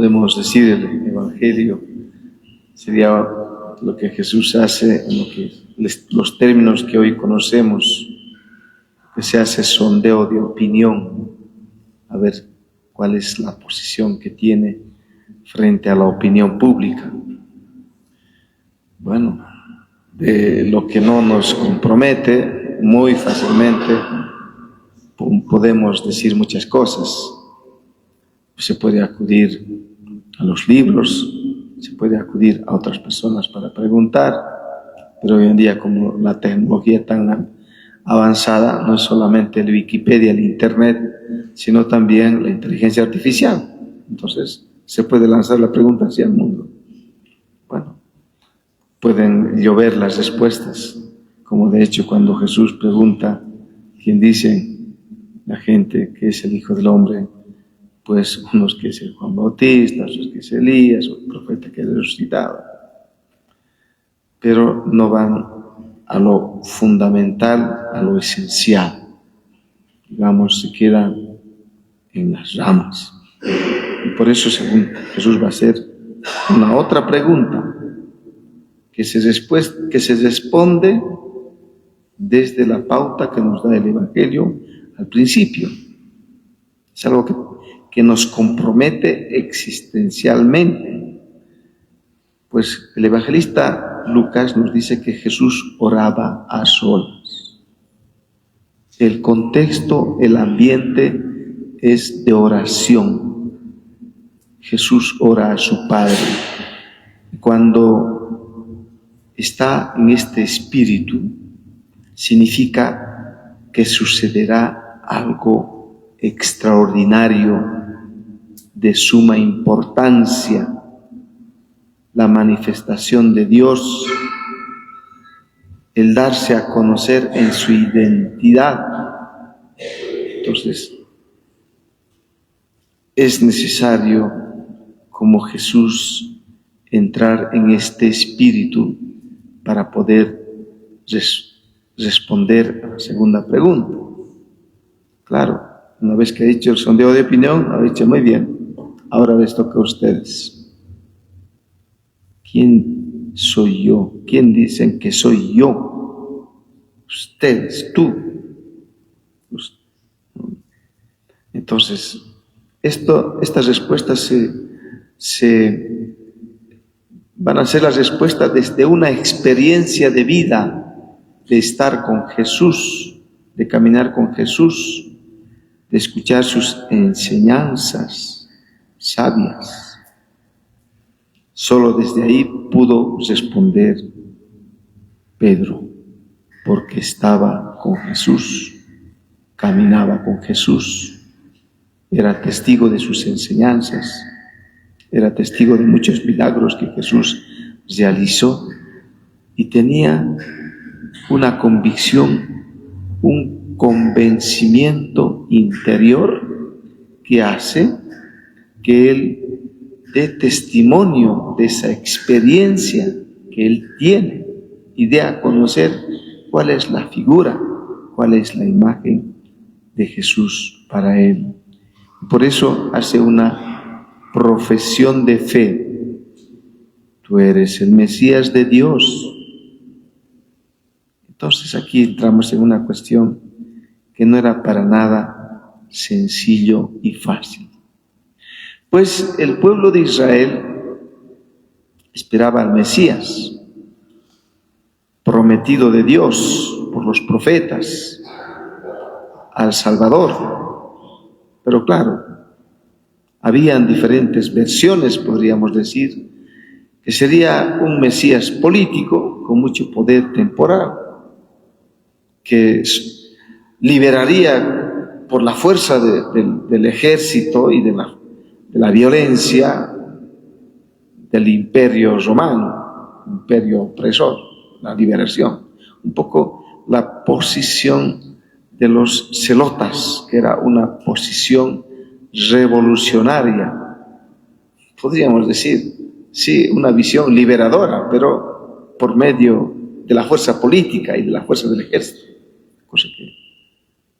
podemos decir el Evangelio sería lo que Jesús hace en los términos que hoy conocemos, que se hace sondeo de opinión, a ver cuál es la posición que tiene frente a la opinión pública. Bueno, de lo que no nos compromete, muy fácilmente podemos decir muchas cosas. Se puede acudir a los libros, se puede acudir a otras personas para preguntar, pero hoy en día, como la tecnología tan avanzada, no es solamente el Wikipedia, el Internet, sino también la inteligencia artificial. Entonces, se puede lanzar la pregunta hacia el mundo. Bueno, pueden llover las respuestas, como de hecho cuando Jesús pregunta, ¿quién dice la gente que es el Hijo del Hombre? Pues unos que es el Juan Bautista, otros que es Elías, o el profeta que ha resucitado. Pero no van a lo fundamental, a lo esencial. Digamos, se quedan en las ramas. Y por eso, según Jesús va a hacer una otra pregunta que se responde desde la pauta que nos da el Evangelio al principio. Es algo que nos compromete existencialmente. Pues el evangelista Lucas nos dice que Jesús oraba a solas. El contexto, el ambiente es de oración. Jesús ora a su Padre. Cuando está en este espíritu, significa que sucederá algo extraordinario, de suma importancia, la manifestación de Dios, el darse a conocer en su identidad. Entonces, es necesario, como Jesús, entrar en este espíritu para poder responder a la segunda pregunta. Claro, una vez que ha hecho el sondeo de opinión, ha dicho muy bien, ahora les toca a ustedes. ¿Quién soy yo? ¿Quién dicen que soy yo? Ustedes, tú. Entonces, estas respuestas van a ser las respuestas desde una experiencia de vida, de estar con Jesús, de caminar con Jesús, de escuchar sus enseñanzas sabias. Solo desde ahí pudo responder Pedro, porque estaba con Jesús, caminaba con Jesús, era testigo de sus enseñanzas, era testigo de muchos milagros que Jesús realizó y tenía una convicción, un convencimiento interior que hace que él dé testimonio de esa experiencia que él tiene y dé a conocer cuál es la figura, cuál es la imagen de Jesús para él. Por eso hace una profesión de fe. Tú eres el Mesías de Dios. Entonces aquí entramos en una cuestión que no era para nada sencillo y fácil. Pues el pueblo de Israel esperaba al Mesías, prometido de Dios por los profetas, al Salvador. Pero claro, habían diferentes versiones, podríamos decir, que sería un Mesías político con mucho poder temporal, que liberaría por la fuerza del ejército y de la violencia del imperio romano, imperio opresor, la liberación. Un poco la posición de los celotas, que era una posición revolucionaria. Podríamos decir, sí, una visión liberadora, pero por medio de la fuerza política y de la fuerza del ejército, cosa que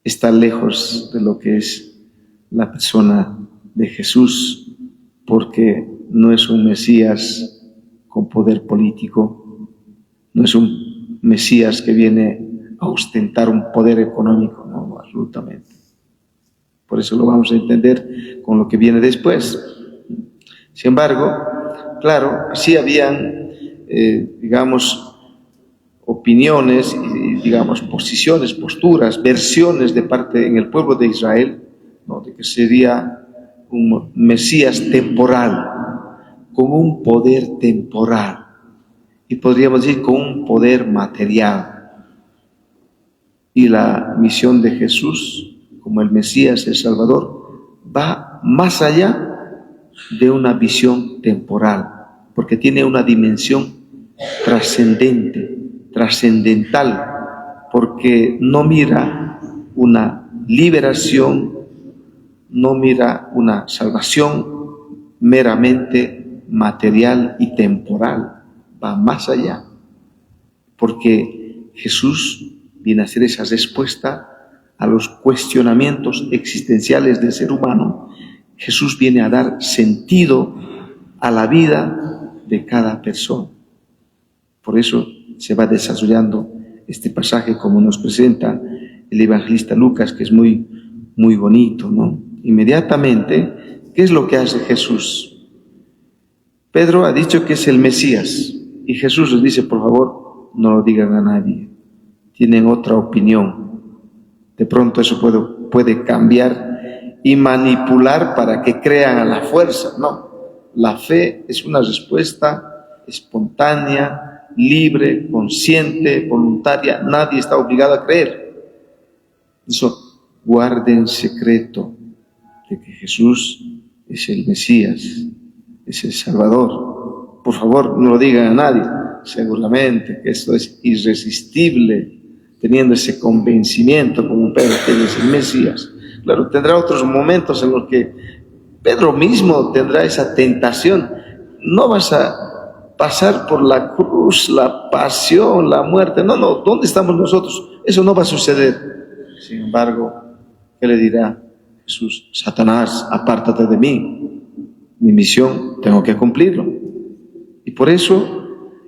está lejos de lo que es la persona de Jesús, porque no es un Mesías con poder político, no es un Mesías que viene a ostentar un poder económico, no, absolutamente. Por eso lo vamos a entender con lo que viene después. Sin embargo, claro, sí habían, opiniones, y, posiciones, posturas, versiones de parte en el pueblo de Israel, ¿no?, de que sería un Mesías temporal, con un poder temporal, y podríamos decir con un poder material. Y la misión de Jesús, como el Mesías, el Salvador, va más allá de una visión temporal, porque tiene una dimensión trascendente, trascendental, porque no mira una liberación, no mira una salvación meramente material y temporal, va más allá, porque Jesús viene a ser esa respuesta a los cuestionamientos existenciales del ser humano. Jesús viene a dar sentido a la vida de cada persona. Por eso se va desarrollando este pasaje como nos presenta el evangelista Lucas, que es muy, muy bonito, ¿no? Inmediatamente, ¿qué es lo que hace Jesús? Pedro ha dicho que es el Mesías, y Jesús les dice, por favor, no lo digan a nadie. Tienen otra opinión. De pronto eso puede cambiar y manipular para que crean a la fuerza. No, la fe es una respuesta espontánea, libre, consciente, voluntaria. Nadie está obligado a creer. Eso, guarden en secreto de que Jesús es el Mesías, es el Salvador. Por favor, no lo digan a nadie. Seguramente que esto es irresistible, teniendo ese convencimiento como Pedro, que es el Mesías. Claro, tendrá otros momentos en los que Pedro mismo tendrá esa tentación. No vas a pasar por la cruz, la pasión, la muerte. No, ¿dónde estamos nosotros? Eso no va a suceder. Sin embargo, ¿qué le dirá Jesús? Satanás, apártate de mí. Mi misión tengo que cumplirlo. Y por eso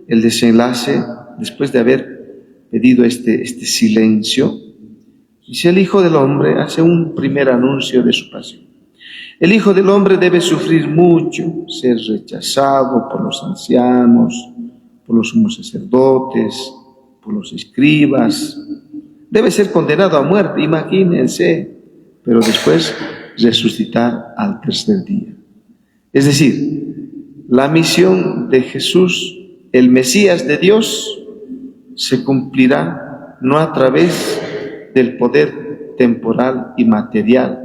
el desenlace, después de haber pedido este silencio, dice: el Hijo del Hombre hace un primer anuncio de su pasión. El Hijo del Hombre debe sufrir mucho, ser rechazado por los ancianos, por los sumos sacerdotes, por los escribas. Debe ser condenado a muerte, imagínense, pero después resucitar al tercer día. Es decir, la misión de Jesús, el Mesías de Dios, se cumplirá no a través del poder temporal y material,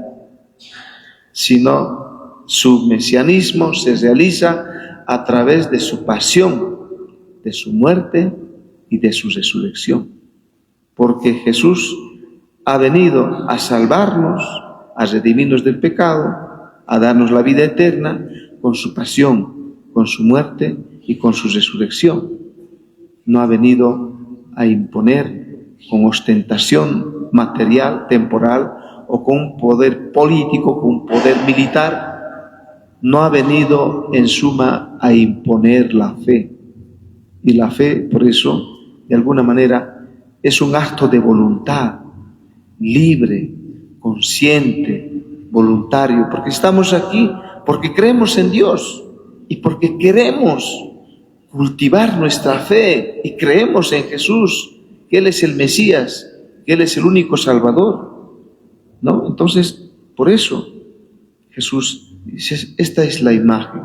sino su mesianismo se realiza a través de su pasión, de su muerte y de su resurrección. Porque Jesús ha venido a salvarnos, a redimirnos del pecado, a darnos la vida eterna con su pasión, con su muerte y con su resurrección. No ha venido a imponer con ostentación material, temporal, o con un poder político, con un poder militar. No ha venido en suma a imponer la fe. Y la fe, por eso, de alguna manera, es un acto de voluntad, libre, consciente, voluntario, porque estamos aquí, porque creemos en Dios y porque queremos cultivar nuestra fe y creemos en Jesús, que Él es el Mesías, que Él es el único Salvador, ¿no? Entonces, por eso Jesús dice, esta es la imagen.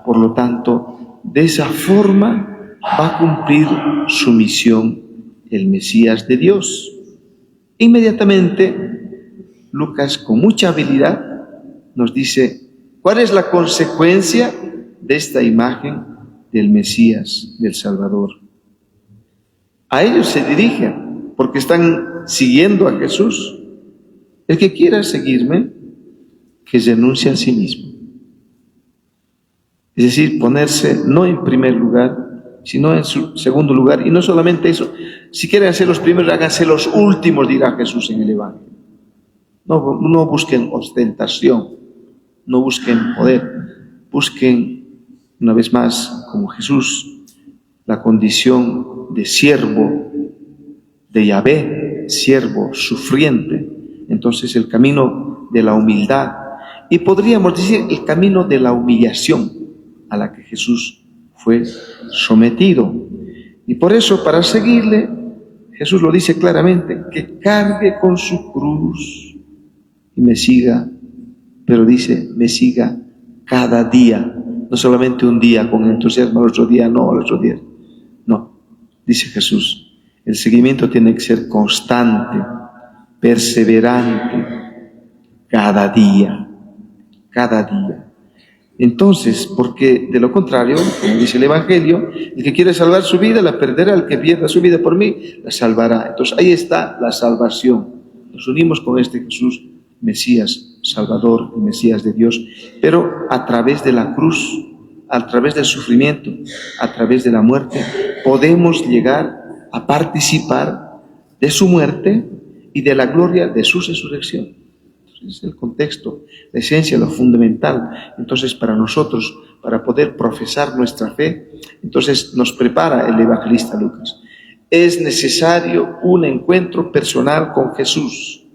Por lo tanto, de esa forma va a cumplir su misión el Mesías de Dios. Inmediatamente, Lucas, con mucha habilidad, nos dice cuál es la consecuencia de esta imagen del Mesías, del Salvador. A ellos se dirigen porque están siguiendo a Jesús. El que quiera seguirme, que renuncie a sí mismo. Es decir, ponerse no en primer lugar, sino en su segundo lugar. Y no solamente eso, si quieren ser los primeros, háganse los últimos, dirá Jesús en el Evangelio. No busquen ostentación, no busquen poder, busquen una vez más, como Jesús, la condición de siervo de Yahvé, siervo sufriente. Entonces el camino de la humildad, y podríamos decir el camino de la humillación a la que Jesús fue sometido. Y por eso, para seguirle, Jesús lo dice claramente, que cargue con su cruz y me siga, pero dice, me siga cada día, no solamente un día con entusiasmo, el otro día no, el otro día no. Dice Jesús, el seguimiento tiene que ser constante, perseverante, cada día, cada día. Entonces, porque de lo contrario, como dice el Evangelio, el que quiere salvar su vida la perderá, el que pierda su vida por mí la salvará. Entonces ahí está la salvación. Nos unimos con este Jesús, Mesías, Salvador, Mesías de Dios, pero a través de la cruz, a través del sufrimiento, a través de la muerte, podemos llegar a participar de su muerte y de la gloria de su resurrección. Es el contexto, la esencia, lo fundamental. Entonces, para nosotros, para poder profesar nuestra fe, entonces nos prepara el evangelista Lucas. Es necesario un encuentro personal con Jesús,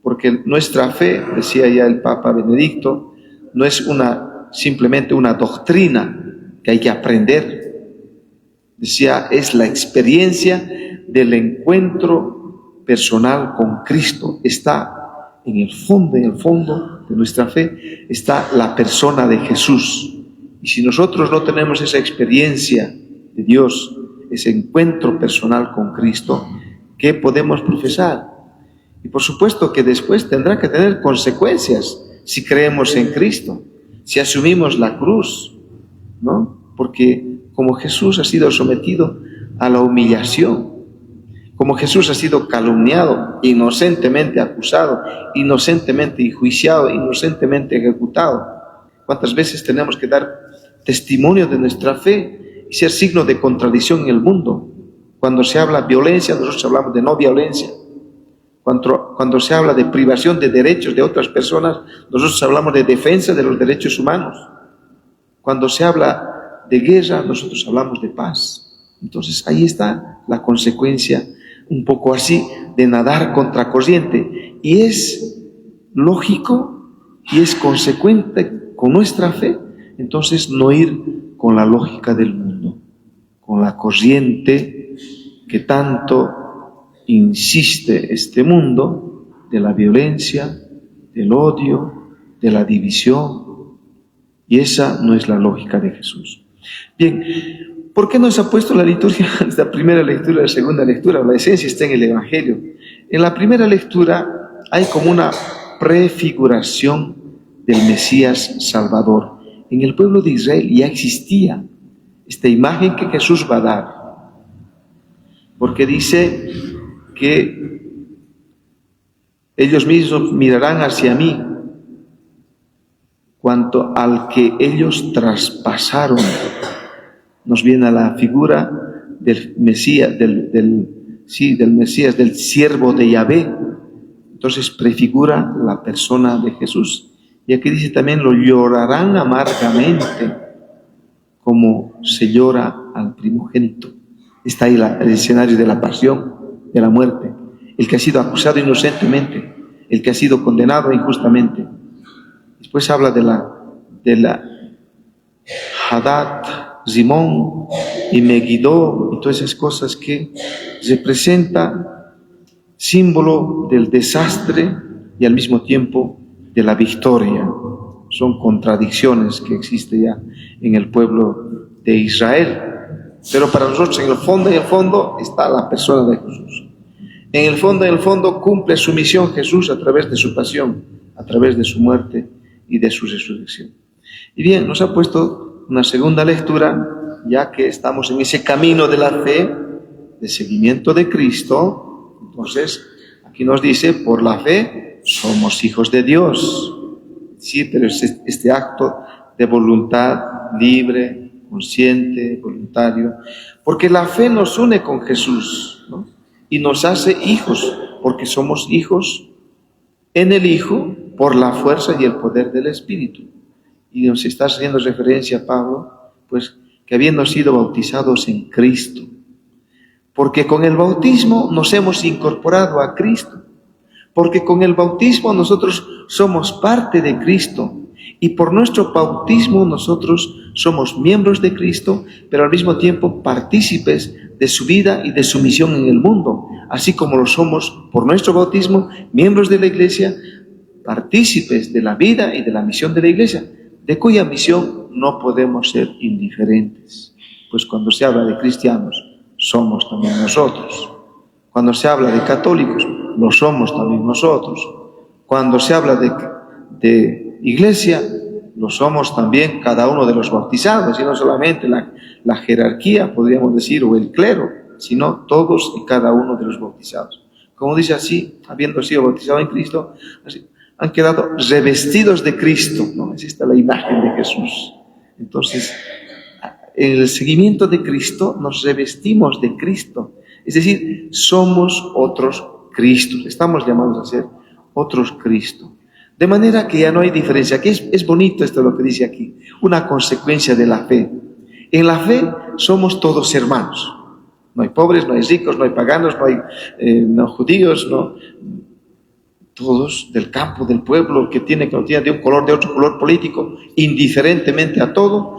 porque nuestra fe, decía ya el Papa Benedicto, no es simplemente una doctrina que hay que aprender. Decía, es la experiencia del encuentro personal con Cristo. Está en el fondo de nuestra fe, está la persona de Jesús. Y si nosotros no tenemos esa experiencia de Dios, ese encuentro personal con Cristo, ¿qué podemos profesar? Y por supuesto que después tendrá que tener consecuencias si creemos en Cristo, si asumimos la cruz, ¿no? Porque como Jesús ha sido sometido a la humillación, como Jesús ha sido calumniado, inocentemente acusado, inocentemente enjuiciado, inocentemente ejecutado. ¿Cuántas veces tenemos que dar testimonio de nuestra fe y ser signo de contradicción en el mundo? Cuando se habla de violencia, nosotros hablamos de no violencia. Cuando se habla de privación de derechos de otras personas, nosotros hablamos de defensa de los derechos humanos. Cuando se habla de guerra, nosotros hablamos de paz. Entonces ahí está la consecuencia un poco así de nadar contra corriente, y es lógico y es consecuente con nuestra fe. Entonces no ir con la lógica del mundo, con la corriente que tanto insiste este mundo de la violencia, del odio, de la división, y esa no es la lógica de Jesús. Bien, ¿por qué nos ha puesto la liturgia, la primera lectura, la segunda lectura? La esencia está en el Evangelio. En la primera lectura hay como una prefiguración del Mesías Salvador. En el pueblo de Israel ya existía esta imagen que Jesús va a dar, porque dice que ellos mismos mirarán hacia mí cuanto al que ellos traspasaron. Nos viene a la figura del Mesías, del Mesías, del siervo de Yahvé. Entonces prefigura la persona de Jesús. Y aquí dice también, lo llorarán amargamente, como se llora al primogénito. Está ahí el escenario de la pasión, de la muerte. El que ha sido acusado inocentemente, el que ha sido condenado injustamente. Después habla de la Hadad, Simón y Megiddo, y todas esas cosas que representan símbolo del desastre y al mismo tiempo de la victoria. Son contradicciones que existen ya en el pueblo de Israel. Pero para nosotros en el fondo está la persona de Jesús. En el fondo cumple su misión Jesús a través de su pasión, a través de su muerte y de su resurrección. Y bien, nos ha puesto una segunda lectura, ya que estamos en ese camino de la fe, de seguimiento de Cristo. Entonces, aquí nos dice, por la fe somos hijos de Dios. Sí, pero es este acto de voluntad libre, consciente, voluntario, porque la fe nos une con Jesús, ¿no? Y nos hace hijos, porque somos hijos en el Hijo por la fuerza y el poder del Espíritu. y nos está haciendo referencia Pablo, pues que habiendo sido bautizados en Cristo, porque con el bautismo nos hemos incorporado a Cristo, porque con el bautismo nosotros somos parte de Cristo, y por nuestro bautismo nosotros somos miembros de Cristo, pero al mismo tiempo partícipes de su vida y de su misión en el mundo, así como lo somos por nuestro bautismo, miembros de la Iglesia, partícipes de la vida y de la misión de la Iglesia, de cuya misión no podemos ser indiferentes, pues cuando se habla de cristianos, somos también nosotros. Cuando se habla de católicos, lo somos también nosotros. Cuando se habla de iglesia, lo somos también cada uno de los bautizados, y no solamente la jerarquía, podríamos decir, o el clero, sino todos y cada uno de los bautizados. Como dice así, habiendo sido bautizados en Cristo, así, han quedado revestidos de Cristo, ¿no? Así está la imagen de Jesús. Entonces, en el seguimiento de Cristo nos revestimos de Cristo, es decir, somos otros Cristos, estamos llamados a ser otros Cristo. De manera que ya no hay diferencia, que es bonito esto lo que dice aquí, una consecuencia de la fe. En la fe somos todos hermanos, no hay pobres, no hay ricos, no hay paganos, no hay no judíos, no, todos del campo, del pueblo, que no tiene de un color, de otro color político, indiferentemente a todo.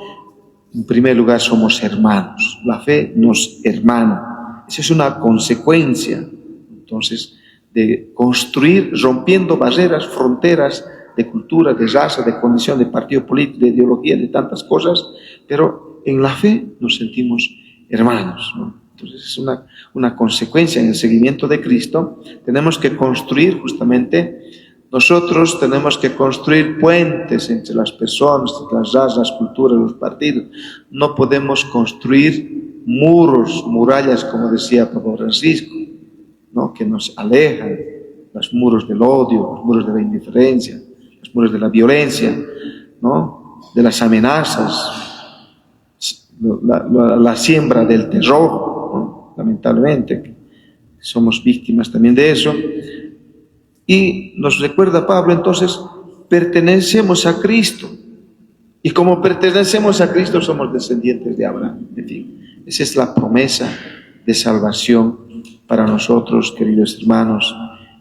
En primer lugar somos hermanos, la fe nos hermana, esa es una consecuencia, entonces, de construir, rompiendo barreras, fronteras de cultura, de raza, de condición, de partido político, de ideología, de tantas cosas, pero en la fe nos sentimos hermanos, ¿no? Entonces es una consecuencia en el seguimiento de Cristo. Tenemos que construir justamente, nosotros tenemos que construir puentes entre las personas, entre las razas, las culturas, los partidos. No podemos construir muros, murallas, como decía Papa Francisco, ¿no? Que nos alejan, los muros del odio, los muros de la indiferencia, los muros de la violencia, ¿no? De las amenazas, la siembra del terror, ¿no? Lamentablemente somos víctimas también de eso. Y nos recuerda Pablo, entonces, pertenecemos a Cristo, y como pertenecemos a Cristo somos descendientes de Abraham. En fin, esa es la promesa de salvación para nosotros, queridos hermanos,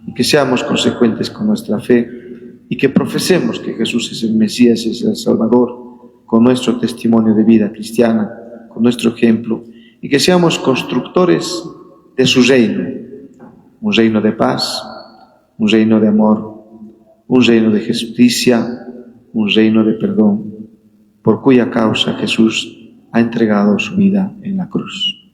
y que seamos consecuentes con nuestra fe y que profesemos que Jesús es el Mesías, es el Salvador, con nuestro testimonio de vida cristiana, con nuestro ejemplo, y que seamos constructores de su reino, un reino de paz, un reino de amor, un reino de justicia, un reino de perdón, por cuya causa Jesús ha entregado su vida en la cruz.